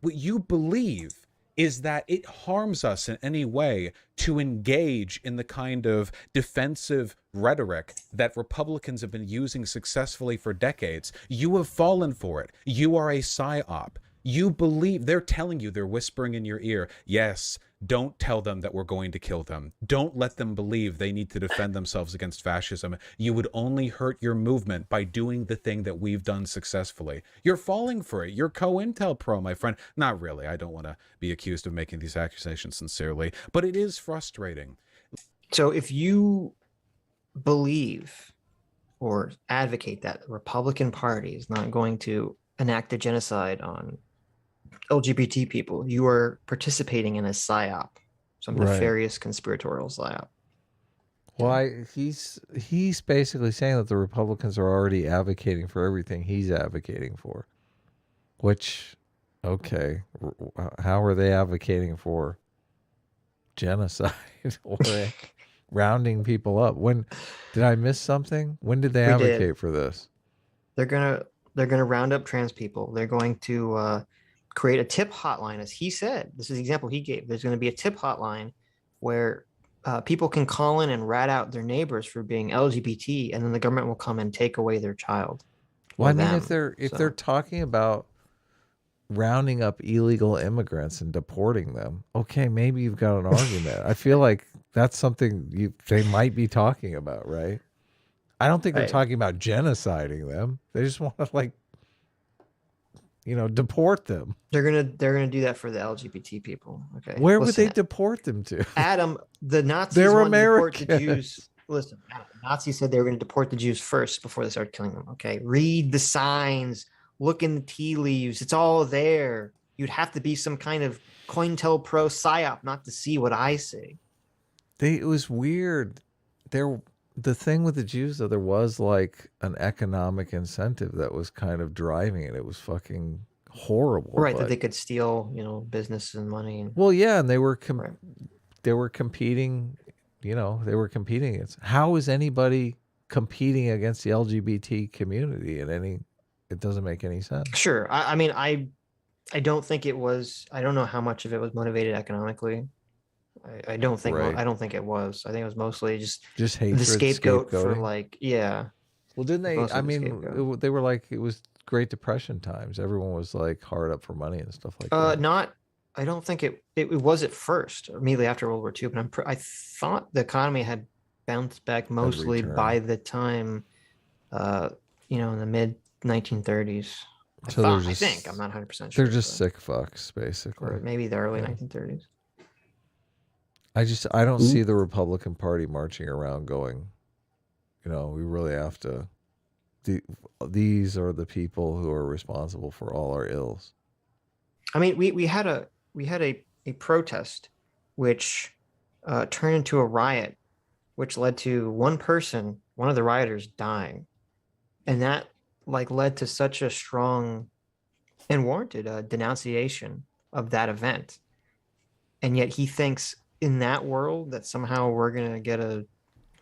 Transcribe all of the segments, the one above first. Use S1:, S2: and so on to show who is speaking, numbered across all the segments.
S1: what you believe is that it harms us in any way to engage in the kind of defensive rhetoric that Republicans have been using successfully for decades. You have fallen for it. You are a psyop. You believe they're telling you, they're whispering in your ear, yes, don't tell them that we're going to kill them. Don't let them believe they need to defend themselves against fascism. You would only hurt your movement by doing the thing that we've done successfully. You're falling for it. You're COINTELPRO, my friend. Not really. I don't want to be accused of making these accusations sincerely, but it is frustrating.
S2: So if you believe or advocate that the Republican Party is not going to enact a genocide on LGBT people, you are participating in a psyop, some nefarious conspiratorial psyop.
S3: Well, he's basically saying that the Republicans are already advocating for everything he's advocating for. Which, okay, how are they advocating for genocide or rounding people up? When did I miss something? When did they advocate for this?
S2: They're gonna round up trans people. They're going to create a tip hotline, as he said. This is the example he gave. There's going to be a tip hotline where people can call in and rat out their neighbors for being LGBT, and then the government will come and take away their child.
S3: Well, I mean, if they're talking about rounding up illegal immigrants and deporting them, okay, maybe you've got an argument. I feel like that's something they might be talking about, right? I don't think they're talking about genociding them. They just want to deport them.
S2: They're gonna do that for the LGBT people. Okay.
S3: Where would they deport them to?
S2: Adam, the Nazis
S3: they're
S2: Americans. To deport the Jews. Listen, Adam, the Nazis said they were going to deport the Jews first before they started killing them. Okay. Read the signs, look in the tea leaves. It's all there. You'd have to be some kind of COINTELPRO psyop not to see what I see.
S3: It was weird. The thing with the Jews, though, there was like an economic incentive that was kind of driving it. It was fucking horrible.
S2: Right, that they could steal, business and money.
S3: Well, yeah, and they were competing, they were competing against. How is anybody competing against the LGBT community it doesn't make any sense.
S2: Sure. I mean, I don't think it was, I don't know how much of it was motivated economically. I don't think it was. I think it was mostly just hatred, the scapegoat for yeah.
S3: Well, didn't they? I mean, they were like, it was Great Depression times. Everyone was like hard up for money and stuff like that.
S2: I don't think it was at first, immediately after World War II, but I thought the economy had bounced back mostly by the time, in the mid 1930s. I think I'm not 100% sure.
S3: They're just sick fucks, basically.
S2: Or maybe the early 1930s.
S3: I don't see the Republican Party marching around going, we really have to. These are the people who are responsible for all our ills.
S2: I mean, we had a protest, which turned into a riot, which led to one of the rioters dying, and that led to such a strong and warranted denunciation of that event, and yet he thinks in that world that somehow we're going to get a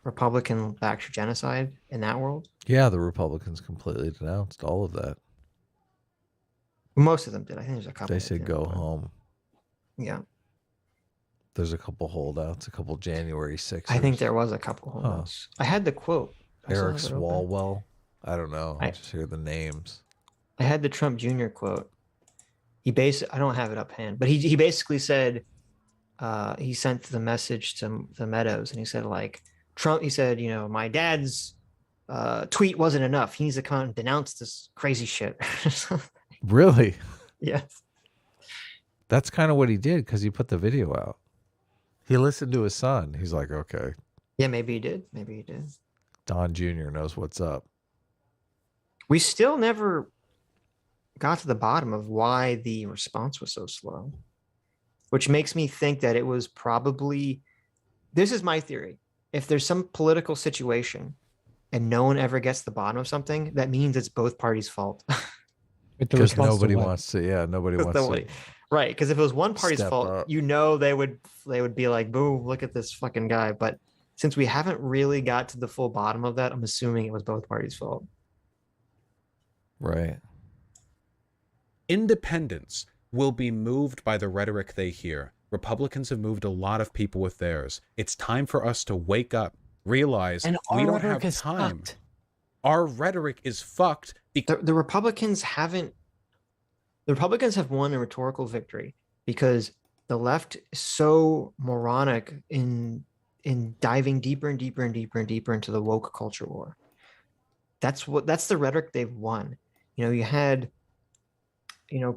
S2: Republican-backed genocide in that world.
S3: Yeah, the Republicans completely denounced all of that.
S2: Most of them did. I think there's a couple.
S3: They said go home.
S2: Yeah.
S3: There's a couple holdouts, a couple January 6th.
S2: I think there was a couple holdouts. I had the quote.
S3: Eric Swalwell. I don't know. I just hear the names.
S2: I had the Trump Jr. quote. I don't have it up hand, but he basically said, he sent the message to the Meadows, and he said Trump. He said, my dad's tweet wasn't enough. He needs to come and denounce this crazy shit.
S3: Really?
S2: Yes.
S3: That's kind of what he did because he put the video out. He listened to his son. He's like, okay.
S2: Yeah, maybe he did.
S3: Don Jr. knows what's up.
S2: We still never got to the bottom of why the response was so slow, which makes me think that it was probably, this is my theory. If there's some political situation and no one ever gets to the bottom of something, that means it's both parties' fault.
S3: Because nobody wants to, nobody wants to.
S2: Right, because if it was one party's fault, up. They would be like, boom, look at this fucking guy. But since we haven't really got to the full bottom of that, I'm assuming it was both parties' fault.
S3: Right.
S1: Independence will be moved by the rhetoric they hear. Republicans have moved a lot of people with theirs. It's time for us to wake up, realize
S4: And
S1: we
S4: our
S1: don't
S4: rhetoric
S1: have
S4: is
S1: time.
S4: fucked.
S1: Our rhetoric is fucked.
S2: The Republicans haven't. The Republicans have won a rhetorical victory because the left is so moronic in diving deeper and deeper and deeper and deeper into the woke culture war. That's the rhetoric they've won. You had,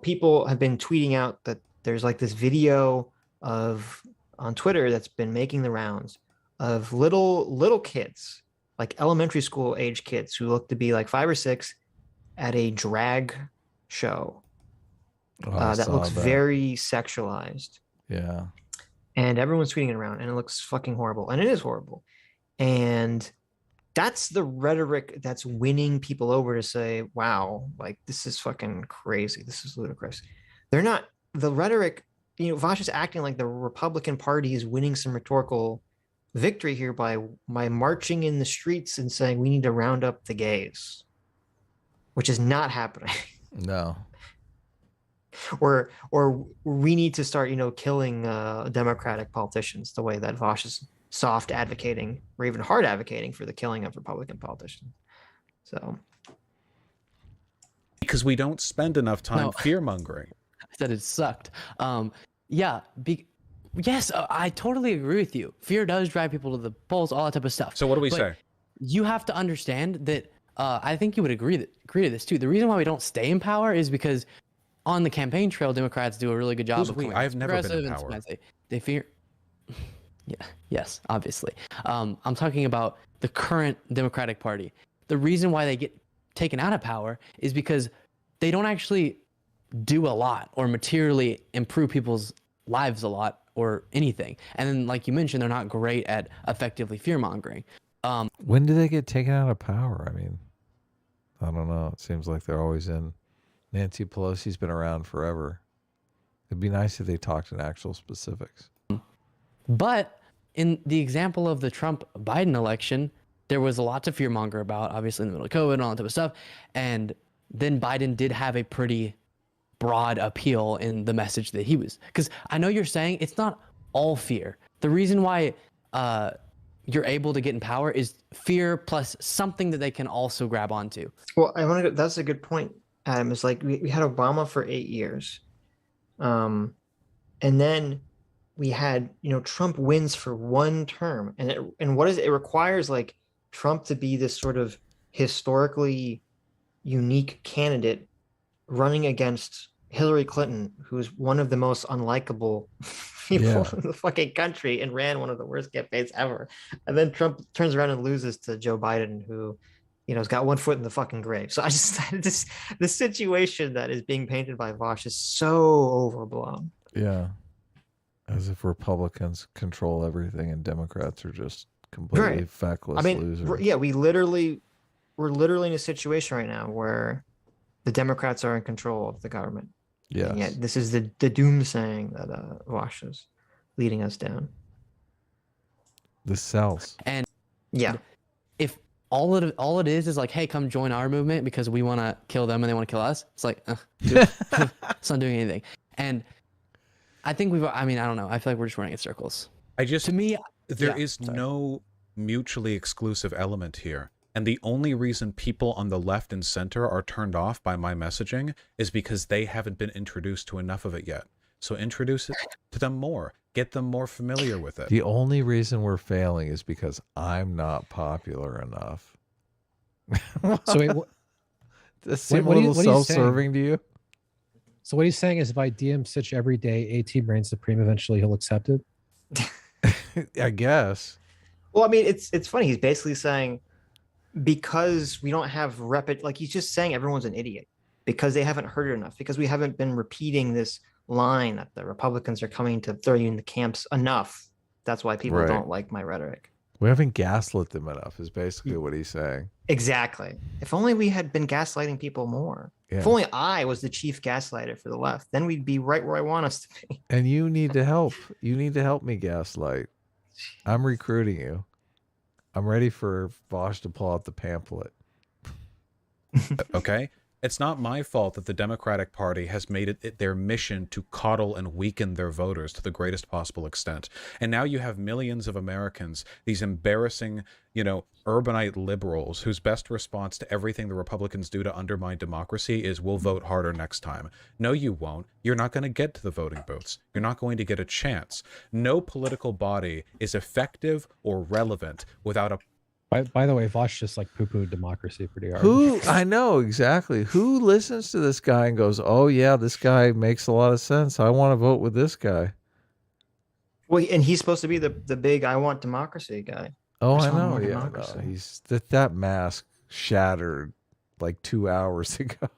S2: people have been tweeting out that there's like this video on Twitter that's been making the rounds of little kids, like elementary school age kids who look to be like 5 or 6 at a drag show that looks very sexualized.
S3: Yeah.
S2: And everyone's tweeting it around, and it looks fucking horrible. And it is horrible. And that's the rhetoric that's winning people over to say, wow, like, this is fucking crazy. This is ludicrous. They're not, the rhetoric, Vaush is acting like the Republican Party is winning some rhetorical victory here by marching in the streets and saying we need to round up the gays, which is not happening.
S3: No.
S2: Or we need to start, killing Democratic politicians the way that Vaush is soft advocating or even hard advocating for the killing of Republican politicians. So,
S1: because we don't spend enough time fear mongering.
S4: I said it sucked. Yeah. Yes, I totally agree with you. Fear does drive people to the polls, all that type of stuff.
S1: So what do we say?
S4: You have to understand that. I think you would agree to this too. The reason why we don't stay in power is because on the campaign trail, Democrats do a really good job.
S1: I've never been in power.
S4: They fear. Yeah. Yes. Obviously. I'm talking about the current Democratic Party. The reason why they get taken out of power is because they don't actually do a lot or materially improve people's lives a lot or anything. And then, like you mentioned, they're not great at effectively fear mongering.
S3: When do they get taken out of power? I mean, I don't know. It seems like they're always in. Nancy Pelosi's been around forever. It'd be nice if they talked in actual specifics.
S4: But in the example of the Trump-Biden election, there was a lot to fearmonger about, obviously in the middle of COVID and all that type of stuff. And then Biden did have a pretty broad appeal in the message that he was. Because I know you're saying it's not all fear. The reason why you're able to get in power is fear plus something that they can also grab onto.
S2: Well, that's a good point, Adam. It's like we had Obama for 8 years. And then we had, Trump wins for 1 term. And what is it? It requires like Trump to be this sort of historically unique candidate running against Hillary Clinton, who's one of the most unlikable people in the fucking country and ran one of the worst campaigns ever. And then Trump turns around and loses to Joe Biden, who, has got 1 foot in the fucking grave. So the situation that is being painted by Vaush is so overblown.
S3: Yeah. As if Republicans control everything and Democrats are just completely feckless losers.
S2: We're literally in a situation right now where the Democrats are in control of the government.
S3: Yes.
S2: And yet this is the doomsaying that Vaush is leading us down.
S3: This sells.
S4: And
S2: yeah,
S4: if all it is like, hey, come join our movement because we want to kill them and they want to kill us, it's like, dude, it's not doing anything. And I think I don't know. I feel like we're just running in circles.
S1: To me, there is no mutually exclusive element here. And the only reason people on the left and center are turned off by my messaging is because they haven't been introduced to enough of it yet. So introduce it to them more. Get them more familiar with it.
S3: The only reason we're failing is because I'm not popular enough.
S5: So wait,
S3: does seem a little self-serving to you?
S5: So what he's saying is if I DM Sitch every day, AT Brain Supreme, eventually he'll accept it?
S3: I guess.
S2: Well, I mean, it's funny. He's basically saying because we don't have like he's just saying everyone's an idiot because they haven't heard it enough, because we haven't been repeating this line that the Republicans are coming to throw you in the camps enough. That's why people don't like my rhetoric.
S3: We haven't gaslit them enough is basically what he's saying.
S2: Exactly. If only we had been gaslighting people more. Yeah. If only I was the chief gaslighter for the left, then we'd be right where I want us to be.
S3: And you need to help. You need to help me gaslight. I'm recruiting you. I'm ready for Vaush to pull out the pamphlet.
S1: Okay. It's not my fault that the Democratic Party has made it their mission to coddle and weaken their voters to the greatest possible extent. And now you have millions of Americans, these embarrassing, urbanite liberals whose best response to everything the Republicans do to undermine democracy is we'll vote harder next time. No, you won't. You're not going to get to the voting booths. You're not going to get a chance. No political body is effective or relevant without a
S5: By the way, Vaush just like poo-pooed democracy pretty hard.
S3: I know exactly. Who listens to this guy and goes, oh, yeah, this guy makes a lot of sense. I want to vote with this guy.
S2: Well, and he's supposed to be the big I want democracy guy.
S3: Oh,
S2: There's
S3: I
S2: no
S3: know.
S2: more
S3: Yeah,
S2: democracy.
S3: no, he's that mask shattered like 2 hours ago.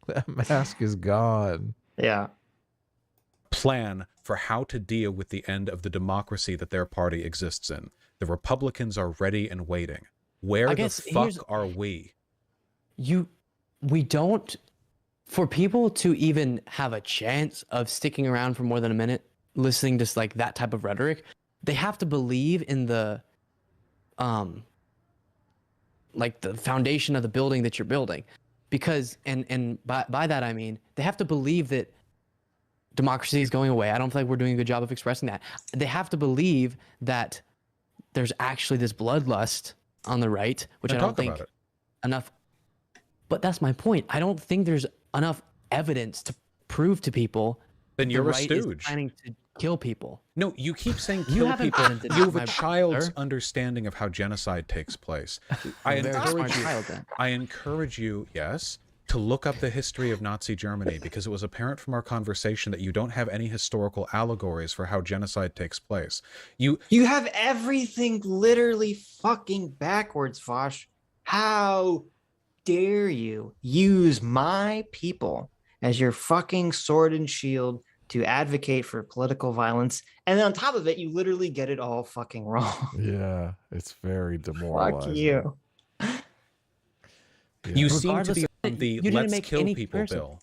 S3: That mask is gone.
S2: Yeah.
S1: plan for how to deal with the end of the democracy that their party exists in. The Republicans are ready and waiting. Where the fuck are we?
S4: We don't, for people to even have a chance of sticking around for more than a minute, listening to like that type of rhetoric, they have to believe in the, like the foundation of the building that you're building. Because, and by that I mean, they have to believe that democracy is going away. I don't feel like we're doing a good job of expressing that. They have to believe that there's actually this bloodlust on the right, which I don't think enough. But that's my point. I don't think there's enough evidence to prove to people
S1: then you're
S4: the
S1: a
S4: right is
S1: stooge.
S4: planning to kill people.
S1: No, you keep saying
S4: You
S1: kill
S4: haven't
S1: people.
S4: presented
S1: You have
S4: my
S1: a child's
S4: brother.
S1: understanding of how genocide takes place. I
S4: A very smart
S1: encourage you.
S4: child then.
S1: I encourage you, yes, to look up the history of Nazi Germany, because it was apparent from our conversation that you don't have any historical allegories for how genocide takes place.
S2: You have everything literally fucking backwards, Vaush. How dare you use my people as your fucking sword and shield to advocate for political violence, and then on top of it, you literally get it all fucking wrong.
S3: Yeah, it's very demoralizing.
S2: Fuck you.
S3: Yeah.
S1: You seem to
S4: Regardless
S1: be
S4: of
S1: on
S4: it,
S1: the
S4: you didn't
S1: let's
S4: make
S1: kill
S4: any
S1: people
S4: person.
S1: bill.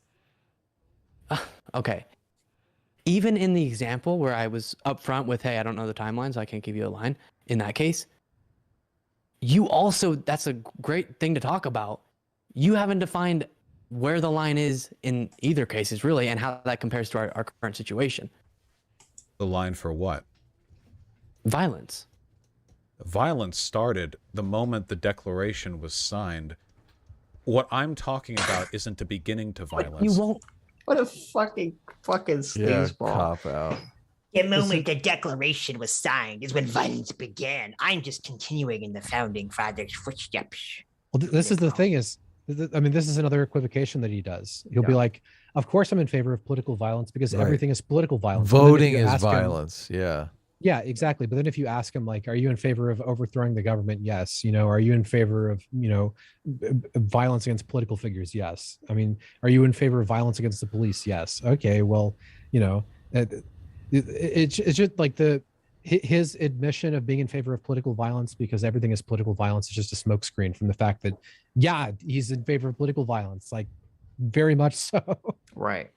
S4: Okay. Even in the example where I was upfront with, hey, I don't know the timeline, so I can't give you a line. In that case, you also, that's a great thing to talk about. You haven't defined where the line is in either cases, really, and how that compares to our current situation.
S1: The line for what?
S4: Violence.
S1: Violence started the moment the declaration was signed. What I'm talking about isn't a beginning to violence.
S4: You won't.
S2: What a fucking
S3: Yeah,
S2: sleazeball.
S3: cop out.
S6: The moment the declaration was signed is when violence began. I'm just continuing in the founding fathers' footsteps.
S5: Well, this is the thing is, I mean, this is another equivocation that he does. He'll be like, of course I'm in favor of political violence because
S3: Right.
S5: everything is political violence. But then if
S3: Voting
S5: you
S3: is
S5: ask him-
S3: violence. Yeah.
S5: yeah, exactly. But then if you ask him, like, are you in favor of overthrowing the government? Yes. Are you in favor of, violence against political figures? Yes. I mean, are you in favor of violence against the police? Yes. Okay. Well, it's just like his admission of being in favor of political violence because everything is political violence is just a smokescreen from the fact that, yeah, he's in favor of political violence, like very much so.
S2: Right.